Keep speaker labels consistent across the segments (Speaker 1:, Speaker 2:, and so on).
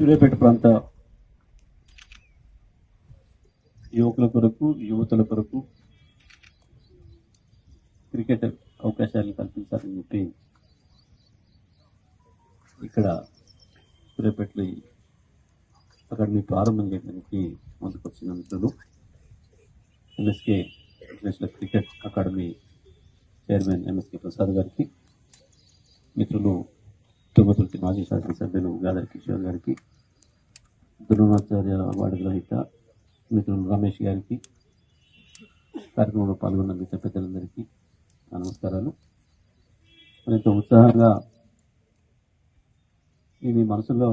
Speaker 1: సూర్యాపేట ప్రాంత యువకుల కొరకు యువతుల కొరకు క్రికెట్ అవకాశాలు కల్పించాలని చెప్పి ఇక్కడ సూర్యాపేటలో అకాడమీ ప్రారంభం చేయడానికి ముందుకు వచ్చిన మిత్రులు MSK international cricket academy chairman MSK Prasad గారికి, మిత్రులు తుంగతుర్తి మాజీ శాసనసభ్యులు గాదర్ కిషోర్ గారికి, ద్రోణాచార్య అవార్డు గ్రహీత మిత్రులు రమేష్ గారికి, కార్యక్రమంలో పాల్గొన్న మిగతా పెద్దలందరికీ నమస్కారాలు. మరింత ఉత్సాహంగా మీ మనసులో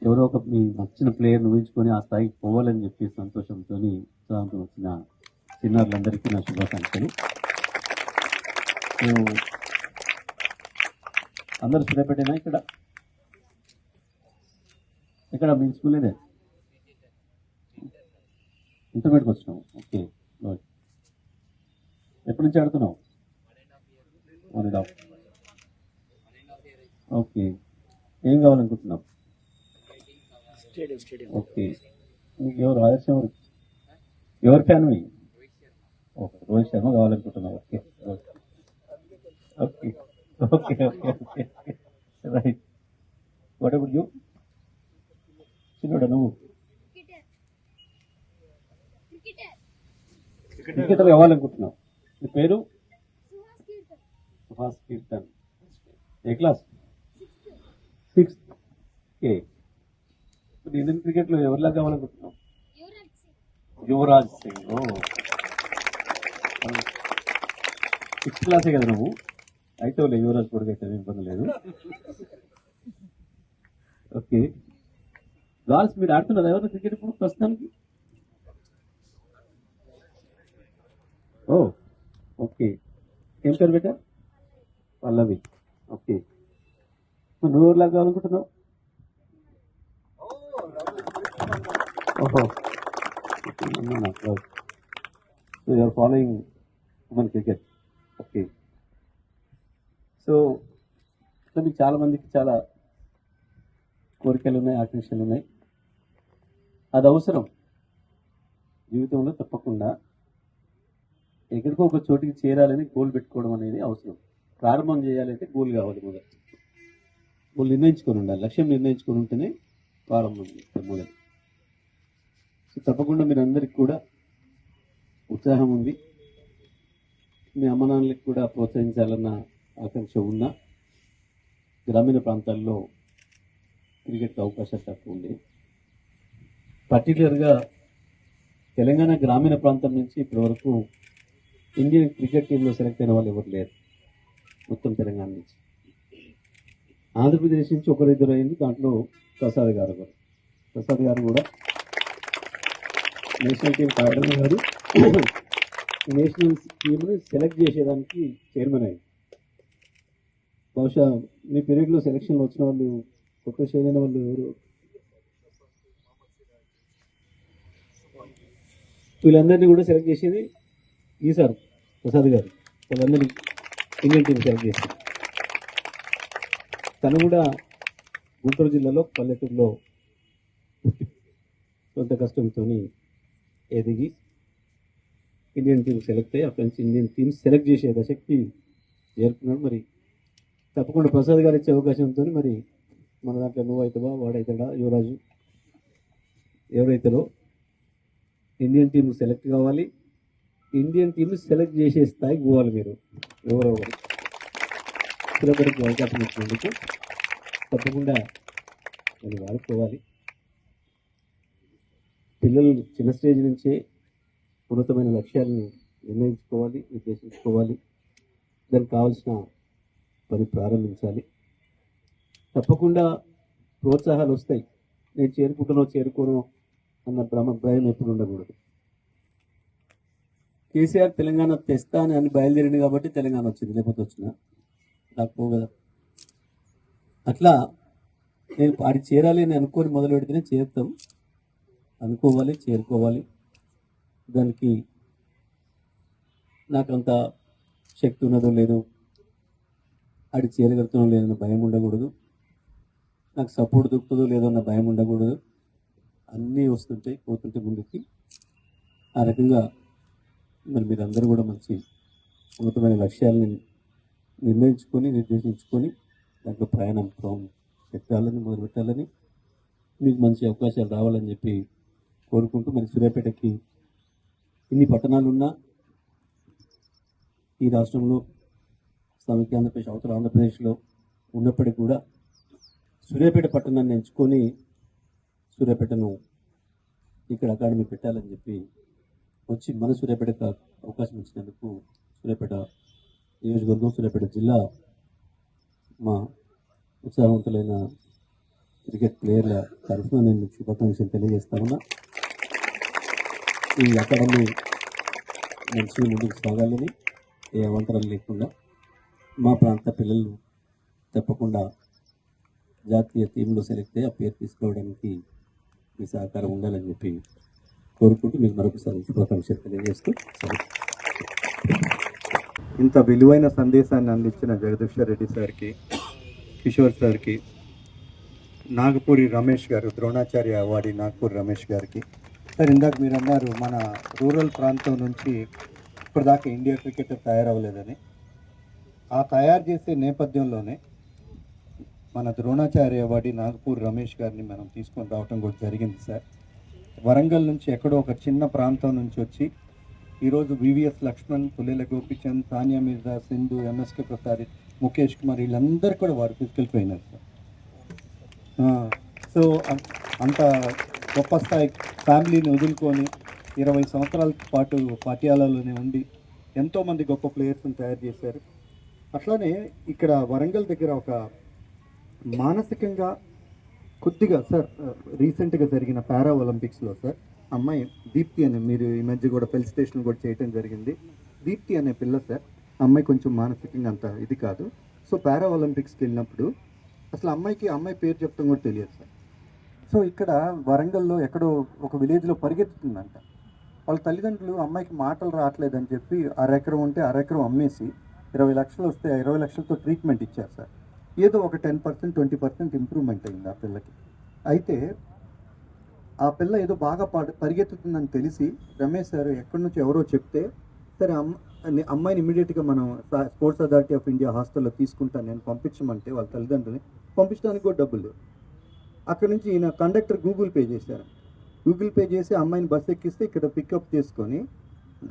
Speaker 1: ఎవరో ఒక మీ నచ్చిన ప్లేయర్ను ఊహించుకొని ఆ స్థాయికి పోవాలని చెప్పి సంతోషంతో ఉత్సాహంతో వచ్చిన చిన్నారులందరికీ నా శుభాకాంక్షలు. అందరూ సూర్యాపేటేనా? ఇక్కడ మీ స్కూల్ ఇదే ఇంటర్మీడియట్కి వచ్చినావు? ఓకే, ఎప్పటి నుంచి ఆడుతున్నావు? 1.5. ఓకే, ఏం కావాలనుకుంటున్నావు? ఓకే, నీకు ఎవరు ఆదర్శం? ఎవరి ఫ్యాన్? ఓకే, రోహిత్ శర్మ కావాలనుకుంటున్నావు. Okay okay okay okay okay right. What about you? చిన్నోడా నువ్వు? క్రికెటర్ కావాలనుకుంటున్నావు. నీ పేరు? సుహాస్ కీర్తన్. ఏ class? 6th. Okay, Indian cricket లో ఎవరిలా కావాలనుకుంటున్నావు? యువరాజ్ సింగ్. 6th క్లాసే కదా నువ్వు? అయితే యువరాజ్ కొడుకు అయితే ఇబ్బంది లేదు. ఓకే, గర్ల్స్ మీరు ఆడుతున్నారు ఎవరు క్రికెట్ ఇప్పుడు ప్రస్తుతానికి? ఓ ఓకే, ఏం పేరు పెట్టా? పల్లవి. ఓకే, నువ్వు ఎవరిలా కావాలనుకుంటున్నావు? ఓహో, you're following women cricket. Okay, so మీకు చాలా మందికి చాలా కోరికలు ఉన్నాయి, ఆకాంక్షలు ఉన్నాయి. అది అవసరం జీవితంలో. తప్పకుండా ఎక్కడికో ఒక చోటికి చేరాలని గోల్ పెట్టుకోవడం అనేది అవసరం. ప్రారంభం చేయాలంటే గోల్ కావాలి. మొదటి గోల్ నిర్ణయించుకొని ఉండాలి, లక్ష్యం నిర్ణయించుకొని ఉంటేనే ప్రారంభం మొదలు. సో తప్పకుండా మీరందరికీ కూడా ఉత్సాహం ఉంది. మీ అమ్మ నాన్నలకు కూడా ప్రోత్సహించాలన్న ఆకాంక్ష ఉన్నా గ్రామీణ ప్రాంతాల్లో క్రికెట్కి అవకాశాలు తక్కువ ఉంది. పర్టికులర్గా తెలంగాణ గ్రామీణ ప్రాంతం నుంచి ఇప్పటి వరకు ఇండియన్ క్రికెట్ టీంలో సెలెక్ట్ అయిన వాళ్ళు ఎవరు లేరు. మొత్తం తెలంగాణ నుంచి. ఆంధ్రప్రదేశ్ నుంచి ఒకరిద్దరు అయింది. దాంట్లో ప్రసాద్ గారు కూడా నేషనల్ టీం కావడం గారు నేషనల్ టీంని సెలెక్ట్ చేసేదానికి చైర్మన్ అయింది. బహుశా మీ పీరియడ్లో సెలక్షన్లో వచ్చిన వాళ్ళు, కొత్త చేరిన వాళ్ళు ఎవరు? వీళ్ళందరినీ కూడా సెలెక్ట్ చేసేది ఈసారి ప్రసాద్ గారు. వాళ్ళందరినీ ఇండియన్ టీం సెలెక్ట్ చేశారు. తను కూడా గుంటూరు జిల్లాలో పల్లెటూరులో సొంత కష్టంతో ఎదిగి ఇండియన్ టీం సెలెక్ట్ అయ్యి అక్కడి నుంచి ఇండియన్ టీం సెలెక్ట్ చేసే దశక్తి చేరుకున్నాడు. మరి తప్పకుండా ప్రసాద్ గారు ఇచ్చే అవకాశంతో మరి మన దాంట్లో నువ్వు అవుతావా, వాడైతాడా, యువరాజు ఎవరైతారో ఇండియన్ టీం సెలెక్ట్ కావాలి. ఇండియన్ టీం సెలెక్ట్ చేసే స్థాయికి పోవాలి. మీరు ఎవరో పిల్లబడికి అవకాశం ఇచ్చినందుకు తప్పకుండా వాళ్ళు వాడుకోవాలి. పిల్లలు చిన్న స్టేజ్ నుంచే ఉన్నతమైన లక్ష్యాలను నిర్ణయించుకోవాలి, నిర్దేశించుకోవాలి. దానికి కావాల్సిన పని ప్రారంభించాలి. తప్పకుండా ప్రోత్సాహాలు వస్తాయి. నేను చేరుకోను అన్న భయం ఎప్పుడు ఉండకూడదు. కేసీఆర్ తెలంగాణ తెస్తా అని బయలుదేరింది కాబట్టి తెలంగాణ వచ్చింది, లేకపోతే వచ్చినా రాకపో కదా. అట్లా నేను పాడి చేరాలి అని అనుకొని మొదలు పెడితేనే చేరుతాం. అనుకోవాలి, చేరుకోవాలి. దానికి నాకంత శక్తి ఉన్నదో లేదో, ఆడి చేరగలుగుతానో లేదన్న భయం ఉండకూడదు. నాకు సపోర్ట్ దొరుకుతుందో లేదో అన్న భయం ఉండకూడదు. అన్నీ వస్తుంటాయి పోతుంటే ముందుకి. ఆ రకంగా మరి మీరందరూ కూడా మంచి ఉన్నతమైన లక్ష్యాలని నిర్దేశించుకొని దాంట్లో ప్రయాణం మొదలుపెట్టాలని మీకు మంచి అవకాశాలు రావాలని చెప్పి కోరుకుంటూ, మరి సూర్యాపేటకి ఇన్ని పట్టణాలున్నా ఈ రాష్ట్రంలో సమైక్య ఆంధ్రప్రదేశ్ అవతల ఆంధ్రప్రదేశ్లో ఉన్నప్పటికీ కూడా సూర్యాపేట పట్టణాన్ని ఎంచుకొని సూర్యాపేటను ఇక్కడ అకాడమీ పెట్టాలని చెప్పి వచ్చి మన సూర్యాపేటకు అవకాశం ఇచ్చినందుకు సూర్యాపేట నియోజకవర్గం, సూర్యాపేట జిల్లా మా ఉత్సాహవంతులైన క్రికెట్ ప్లేయర్ల తరఫున నేను శుభాకాంక్షలు తెలియజేస్తా ఉన్నా. ఈ అకాడమీ మంచిగా ముందుకు సాగాలని, ఏ అవంతరాలు లేకుండా మా ప్రాంత పిల్లలు తప్పకుండా జాతీయ టీంలో సెలెక్ట్ అయ్యి ఆ పేరు తీసుకోవడానికి మీ సహకారం ఉండాలని చెప్పి కోరుకుంటూ మీకు మరొకసారి శుభాకాంక్షలు తెలియజేస్తూ
Speaker 2: ఇంత విలువైన సందేశాన్ని అందించిన జగదీశ్వర్ రెడ్డి సార్కి, కిషోర్ సార్కి, నాగపూరి రమేష్ గారు, ద్రోణాచార్య అవార్డీ నాగపూరి రమేష్ గారికి. సార్, ఇందాక మీరు అన్నారు మన రూరల్ ప్రాంతం నుంచి ఇప్పటిదాకా ఇండియా క్రికెటర్ తయారవ్వలేదని. ఆ తయారు చేసే నేపథ్యంలోనే మన ద్రోణాచార్య అవార్డీ నాగపూరి రమేష్ గారిని మనం తీసుకొని రావటం కూడా జరిగింది సార్. వరంగల్ నుంచి ఎక్కడో ఒక చిన్న ప్రాంతం నుంచి వచ్చి ఈరోజు వివిఎస్ లక్ష్మణ్, పుల్లెల గోపిచంద్, సానియా మిర్జా, సింధు, ఎంఎస్కే ప్రసాద్, ముఖేష్ కుమార్ వీళ్ళందరూ కూడా వారు ఫిజికల్ ట్రైనర్ సార్. సో అంత గొప్ప స్థాయి ఫ్యామిలీని వదులుకొని 20 సంవత్సరాల పాటు పాటియాలాలోనే ఉండి ఎంతోమంది గొప్ప ప్లేయర్స్ని తయారు చేశారు. అట్లానే ఇక్కడ వరంగల్ దగ్గర ఒక మానసికంగా కొద్దిగా సార్ రీసెంట్గా జరిగిన పారా ఒలింపిక్స్లో సార్ అమ్మాయి దీప్తి అనే, మీరు ఈ మధ్య కూడా ఫెలిసిటేషన్ కూడా చేయడం జరిగింది. దీప్తి అనే పిల్ల సార్, అమ్మాయి కొంచెం మానసికంగా అంత ఇది కాదు. సో పారా ఒలింపిక్స్కి వెళ్ళినప్పుడు అసలు అమ్మాయి పేరు చెప్పడం కూడా తెలియదు సార్. సో ఇక్కడ వరంగల్లో ఎక్కడో ఒక విలేజ్లో పరిగెత్తుతుందంట. వాళ్ళ తల్లిదండ్రులు అమ్మాయికి మాటలు రావట్లేదని చెప్పి అరెకరం ఉంటే అరెకరం అమ్మేసి 20 లక్షలు వస్తే 20 లక్షలతో ట్రీట్మెంట్ ఇచ్చారు సార్. ఏదో ఒక 10%, 20% ఇంప్రూవ్మెంట్ అయింది ఆ పిల్లకి. అయితే ఆ పిల్ల ఏదో బాగా పరిగెత్తుతుందని తెలిసి రమేష్ సార్ ఎక్కడి నుంచి ఎవరో చెప్తే, సరే అమ్మాయిని ఇమీడియట్గా మనం స్పోర్ట్స్ అథారిటీ ఆఫ్ ఇండియా హాస్టల్లో తీసుకుంటాను నేను పంపించమంటే వాళ్ళ తల్లిదండ్రులని పంపించడానికి కూడా డబ్బులు లేవు. అక్కడ నుంచి ఈయన కండక్టర్ గూగుల్ పే చేశారు. గూగుల్ పే చేసి అమ్మాయిని బస్సు ఎక్కిస్తే ఇక్కడ పికప్ చేసుకొని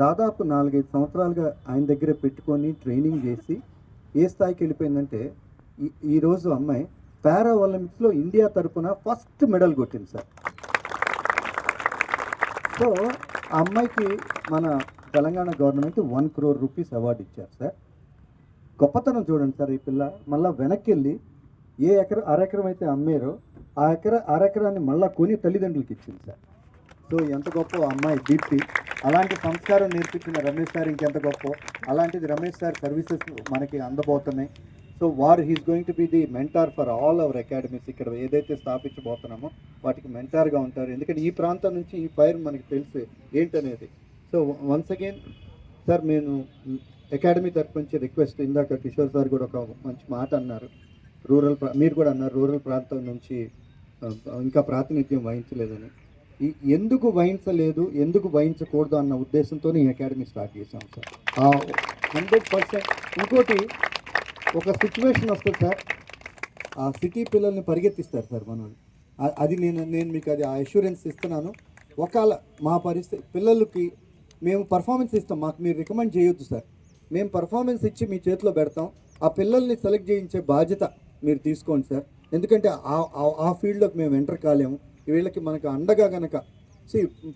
Speaker 2: దాదాపు 4-5 సంవత్సరాలుగా ఆయన దగ్గర పెట్టుకొని ట్రైనింగ్ చేసి ఏ స్థాయికి వెళ్ళిపోయిందంటే ఈరోజు అమ్మాయి పారా ఒలింపిక్స్లో ఇండియా తరఫున ఫస్ట్ మెడల్ కొట్టింది సార్. సో ఆ అమ్మాయికి మన Telangana government 1 crore rupees award ఇచ్చారు సార్. గొప్పతనం చూడండి సార్. ఈ పిల్ల మళ్ళీ వెనక్కి వెళ్ళి ఏ అరెకరం అయితే అమ్మారో ఆ అరెకరాన్ని మళ్ళీ కొని తల్లిదండ్రులకి ఇచ్చింది సార్. సో ఎంత గొప్ప అమ్మాయి దీప్తి. అలాంటి సంస్కారం నేర్పించిన రమేష్ సార్ ఇంకెంత గొప్ప. అలాంటిది రమేష్ సార్ సర్వీసెస్ మనకి అందబోతున్నాయి. So he's going to be the mentor for all our academies. ఇక్కడ ఏదైతే స్థాపించబోతున్నామో వాటికి మెంటార్గా ఉంటారు. ఎందుకంటే ఈ ప్రాంతం నుంచి ఈ ఫైర్ మనకి తెలుసు ఏంటనేది. సో వన్స్ అగైన్ సార్, నేను అకాడమీ తరపు నుంచి రిక్వెస్ట్, ఇందాక కిషోర్ సార్ కూడా ఒక మంచి మాట అన్నారు, మీరు కూడా అన్నారు రూరల్ ప్రాంతం నుంచి ఇంకా ప్రాతినిధ్యం వహించలేదని. ఎందుకు వహించలేదు, ఎందుకు వహించకూడదు అన్న ఉద్దేశంతో ఈ అకాడమీ స్టార్ట్ చేశాం సార్. 100%. ఇంకోటి, ఒక సిచ్యువేషన్ వస్తుంది సార్, ఆ సిటీ పిల్లల్ని పరిగెత్తిస్తారు సార్ మనల్ని. అది నేను మీకు అది ఆ అష్యూరెన్స్ ఇస్తున్నాను. ఒకవేళ మా పరిస్థితి పిల్లలకి మేము పర్ఫార్మెన్స్ ఇస్తాం, మాకు మీరు రికమెండ్ చేయొద్దు సార్. మేము పర్ఫార్మెన్స్ ఇచ్చి మీ చేతిలో పెడతాం. ఆ పిల్లల్ని సెలెక్ట్ చేయించే బాధ్యత మీరు తీసుకోండి సార్. ఎందుకంటే ఆ ఫీల్డ్లోకి మేము ఎంటర్ కాలేము. వీళ్ళకి మనకు అండగా గనక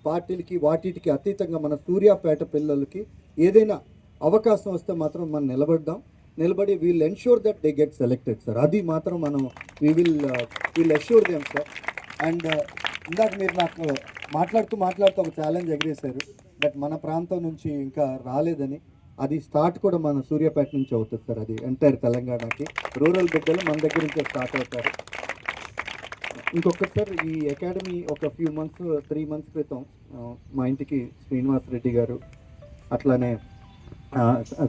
Speaker 2: పార్టీలకి వాటికి అతీతంగా మన సూర్యాపేట పిల్లలకి ఏదైనా అవకాశం వస్తే మాత్రం మనం నిలబడి we'll ensure that they get selected sir. అది మాత్రం మనం we'll assure them sir. And ఇందాక మీరు నాకు మాట్లాడుతూ ఒక ఛాలెంజ్ ఎగరేశారు, బట్ మన ప్రాంతం నుంచి ఇంకా రాలేదని. అది స్టార్ట్ కూడా మన సూర్యాపేట నుంచి అవుతుంది సార్. అది ఎంటైర్ తెలంగాణకి రూరల్ బిడ్డలు మన దగ్గర నుంచే స్టార్ట్ అవుతారు. ఇంకొకటి సార్, ఈ అకాడమీ ఒక 3 months క్రితం మా ఇంటికి శ్రీనివాస్ రెడ్డి గారు, అట్లానే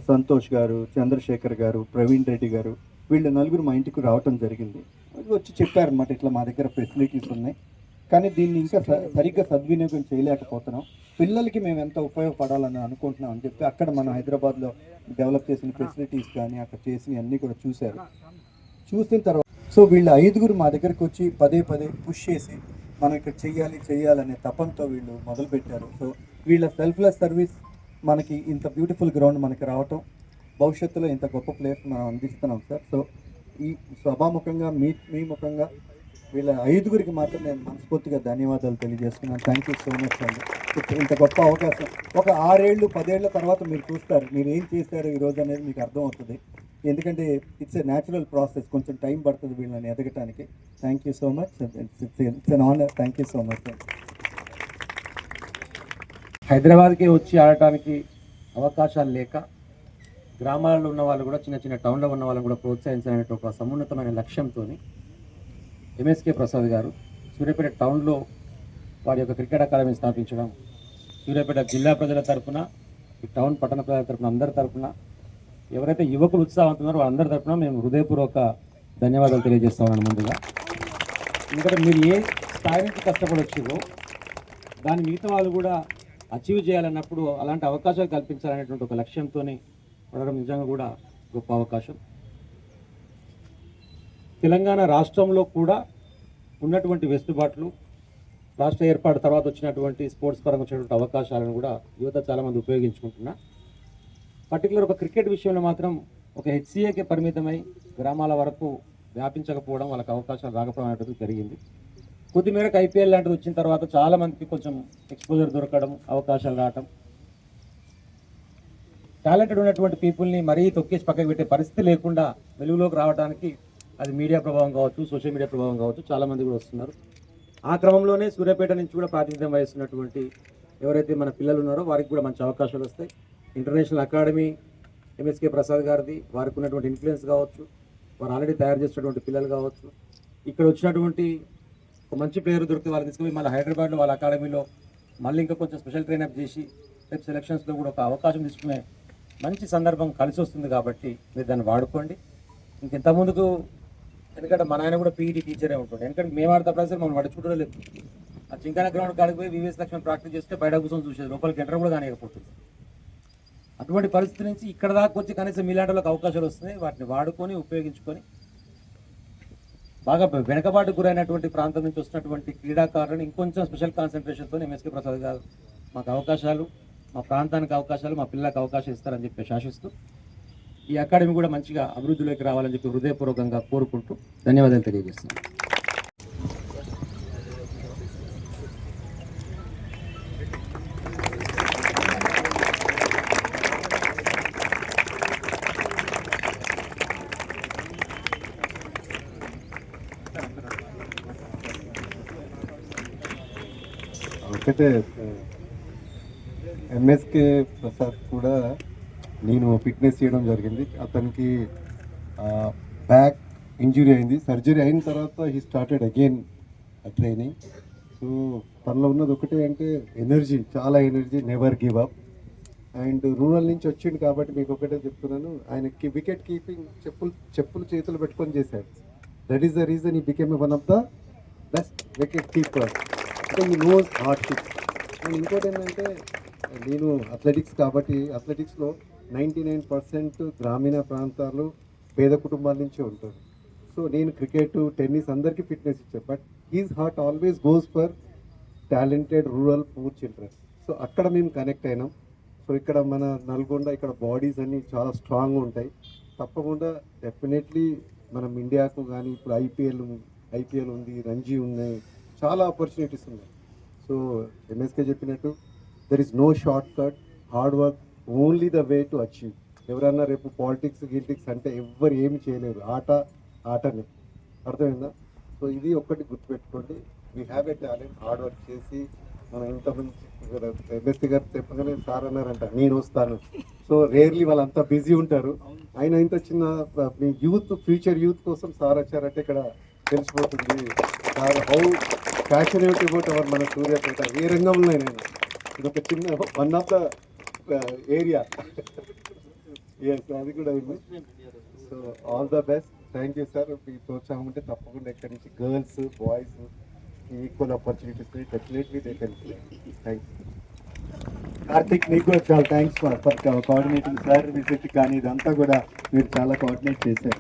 Speaker 2: సంతోష్ గారు, చంద్రశేఖర్ గారు, ప్రవీణ్ రెడ్డి గారు, వీళ్ళు 4 మా ఇంటికి రావటం జరిగింది. వచ్చి చెప్పారనమాట, ఇట్లా మా దగ్గర ఫెసిలిటీస్ ఉన్నాయి, కానీ దీన్ని ఇంకా సరిగ్గా సద్వినియోగం చేయలేకపోతున్నాం, పిల్లలకి మేము ఎంత ఉపయోగపడాలని అనుకుంటున్నాం అని చెప్పి అక్కడ మనం హైదరాబాద్లో డెవలప్ చేసిన ఫెసిలిటీస్ కానీ అక్కడ చేసినవి అన్నీ కూడా చూశారు. చూసిన తర్వాత సో వీళ్ళు 5గురు మా దగ్గరికి వచ్చి పదే పుష్ చేసి మనం ఇక్కడ చెయ్యాలనే తపంతో వీళ్ళు మొదలుపెట్టారు. సో వీళ్ళ సెల్ఫ్లెస్ సర్వీస్ మనకి ఇంత బ్యూటిఫుల్ గ్రౌండ్ మనకి రావటం, భవిష్యత్తులో ఇంత గొప్ప ప్లేయర్స్ మనం అందిస్తున్నాం సార్. సో ఈ సభాముఖంగా మీ ముఖంగా వీళ్ళ 5గురికి మాత్రం నేను మనస్ఫూర్తిగా ధన్యవాదాలు తెలియజేస్తున్నాను. థ్యాంక్ యూ సో మచ్ అండి. ఇంత గొప్ప అవకాశం ఒక 6 ఏళ్ళు 10 ఏళ్ల తర్వాత మీరు చూస్తారు, మీరు ఏం చేశారు ఈరోజు అనేది మీకు అర్థమవుతుంది. ఎందుకంటే ఇట్స్ ఎ న్యాచురల్ ప్రాసెస్, కొంచెం టైం పడుతుంది వీళ్ళని ఎదగటానికి. Thank you so much, it's an honour. Thank you so much.
Speaker 3: హైదరాబాద్కి వచ్చి ఆడటానికి అవకాశాలు లేక గ్రామాలలో ఉన్న వాళ్ళు కూడా చిన్న టౌన్లో ఉన్న వాళ్ళని కూడా ప్రోత్సహించాలనే ఒక సమున్నతమైన లక్ష్యంతో ఎంఎస్కే ప్రసాద్ గారు సూర్యాపేట టౌన్లో వారి యొక్క క్రికెట్ అకాడమీ స్థాపించడం, సూర్యాపేట జిల్లా ప్రజల తరఫున, ఈ టౌన్ పట్టణ ప్రజల తరఫున, అందరి తరఫున, ఎవరైతే యువకులు ఉత్సాహవంతున్నారో వాళ్ళందరి తరఫున మేము హృదయపూర్వక ధన్యవాదాలు తెలియజేస్తా ఉన్నాను ముందుగా. ఎందుకంటే మీరు ఏ స్థాయి నుంచి కష్టపడొచ్చారో దాన్ని మిగతా వాళ్ళు కూడా అచీవ్ చేయాలన్నప్పుడు అలాంటి అవకాశాలు కల్పించాలనేటువంటి ఒక లక్ష్యంతో పడడం నిజంగా కూడా గొప్ప అవకాశం. తెలంగాణ రాష్ట్రంలో కూడా ఉన్నటువంటి వెసులుబాట్లు, రాష్ట్ర ఏర్పాటు తర్వాత వచ్చినటువంటి స్పోర్ట్స్ పరంగా వచ్చినటువంటి అవకాశాలను కూడా యువత చాలామంది ఉపయోగించుకుంటున్నా. పర్టికులర్ ఒక క్రికెట్ విషయంలో మాత్రం ఒక హెచ్సిఏకే పరిమితమై గ్రామాల వరకు వ్యాపించకపోవడం, వాళ్ళకి అవకాశాలు రాకపోవడం అనేటువంటిది జరిగింది. కొద్దిమేరకు ఐపీఎల్ లాంటిది వచ్చిన తర్వాత చాలామందికి కొంచెం ఎక్స్పోజర్ దొరకడం, అవకాశాలు రావటం, టాలెంటెడ్ ఉన్నటువంటి పీపుల్ని మరీ తొక్కేసి పక్కకు పెట్టే పరిస్థితి లేకుండా వెలుగులోకి రావడానికి అది మీడియా ప్రభావం కావచ్చు, సోషల్ మీడియా ప్రభావం కావచ్చు, చాలామంది కూడా వస్తున్నారు. ఆ క్రమంలోనే సూర్యాపేట నుంచి కూడా ప్రాతినిధ్యం వహిస్తున్నటువంటి ఎవరైతే మన పిల్లలు ఉన్నారో వారికి కూడా మంచి అవకాశాలు వస్తాయి. ఇంటర్నేషనల్ అకాడమీ ఎంఎస్కే ప్రసాద్ గారిది, వారికి ఉన్నటువంటి ఇన్ఫ్లుయెన్స్ కావచ్చు, వారు ఆల్రెడీ తయారు చేసినటువంటి పిల్లలు కావచ్చు, ఇక్కడ వచ్చినటువంటి ఒక మంచి ప్లేయర్ దొరికితే వాళ్ళని తీసుకుని మళ్ళీ హైదరాబాద్లో వాళ్ళ అకాడమీలో మళ్ళీ ఇంకా కొంచెం స్పెషల్ ట్రైనప్ చేసి రేపు సెలక్షన్స్లో కూడా ఒక అవకాశం తీసుకునే మంచి సందర్భం కలిసి వస్తుంది. కాబట్టి మీరు దాన్ని వాడుకోండి. ఇంకెంత ముందుకు, ఎందుకంటే మన ఆయన కూడా పీఈటీ టీచరే ఉంటుంది, ఎందుకంటే మేము ఆడతా సార్ మనం పడుచుకుంటూ లేదు. ఆ చింకాన గ్రౌండ్ కాడికి పోయి వివిఎస్ లక్ష్మణ్ ప్రాక్టీస్ చేస్తే బయట కూర్చొని చూసేది, లోపలికి ఎంటర్ కూడా కానియకపోతుంది. అటువంటి పరిస్థితి నుంచి ఇక్కడ దాకా వచ్చి కనీసం మీలాంటి వాళ్ళకి అవకాశాలు వస్తున్నాయి. వాటిని వాడుకొని ఉపయోగించుకొని బాగా వెనకబాటు గురైనటువంటి ప్రాంతం నుంచి వస్తున్నటువంటి క్రీడాకారులను ఇంకొంచెం స్పెషల్ కాన్సన్ట్రేషన్తో ఎంఎస్కే ప్రసాద్ గారు మాకు అవకాశాలు, మా ప్రాంతానికి అవకాశాలు, మా పిల్లలకు అవకాశం ఇస్తారని చెప్పి ఆశిస్తూ ఈ అకాడమీ కూడా మంచిగా అభివృద్ధిలోకి రావాలని చెప్పి హృదయపూర్వకంగా కోరుకుంటూ ధన్యవాదాలు తెలియజేస్తున్నాను.
Speaker 4: ఒకటే ఎంఎస్కే ప్రసాద్ కూడా నేను ఫిట్నెస్ చేయడం జరిగింది. అతనికి బ్యాక్ ఇంజురీ అయింది, సర్జరీ అయిన తర్వాత he started again training. So తనలో ఉన్నది ఒకటే అంటే ఎనర్జీ, చాలా energy, never give up. And rural నుంచి వచ్చిండు కాబట్టి మీకు ఒకటే చెప్తున్నాను, ఆయనకి వికెట్ కీపింగ్ చెప్పులు చేతులు పెట్టుకొని చేశాడు. That is the reason he became one of the best wicket keeper. అంటే ఈ నోస్ హార్డ్షిప్. అండ్ ఇంకోటి ఏంటంటే నేను అథ్లెటిక్స్ కాబట్టి అథ్లెటిక్స్లో 99% గ్రామీణ ప్రాంతాలు పేద కుటుంబాల నుంచే ఉంటారు. సో నేను క్రికెట్, టెన్నిస్ అందరికీ ఫిట్నెస్ ఇచ్చాను, but he's heart always goes for talented rural poor children. So అక్కడ మేము కనెక్ట్ అయినాం. సో ఇక్కడ మన నల్గొండ, ఇక్కడ బాడీస్ అన్నీ చాలా స్ట్రాంగ్గా ఉంటాయి. తప్పకుండా డెఫినెట్లీ మనం ఇండియాకు కానీ ఇప్పుడు ఐపీఎల్ ఉంది, రంజీ ఉన్నాయి, చాలా ఆపర్చునిటీస్ ఉన్నాయి. సో ఎంఎస్కే చెప్పినట్టు there is no short cut, hard work only the way to achieve. ఎవరన్నా రేపు పాలిటిక్స్ అంటే ఎవ్వరు ఏమి చేయలేరు, ఆటనే. అర్థమైందా? సో ఇది ఒక్కటి గుర్తుపెట్టుకోండి, we have a talent, hard work చేసి మనం ఇంతమంది ఎంఎస్సీ గారు చెప్పగానే సార్ అన్నారంట నేను వస్తాను. సో రేర్లీ వాళ్ళంతా బిజీ ఉంటారు. ఆయన ఇంత చిన్న మీ యూత్, ఫ్యూచర్ యూత్ కోసం సార్ వచ్చారంటే ఇక్కడ తెలిసిపోతుంది sir how passionate about our మన సూర్యాపేట. ఏ రంగంలో అయినా ఇది ఒక చిన్న one of the area. Yes, అది కూడా అయింది. So all the best. Thank you sir. మీ ప్రోత్సాహం ఉంటే తప్పకుండా ఇక్కడి నుంచి girls boys equal opportunities definitely they can play. Thanks.
Speaker 2: Karthik, మీకు కూడా చాలా thanks for coordinating sir visit, కానీ ఇదంతా కూడా మీరు చాలా కోఆర్డినేట్ చేశారు.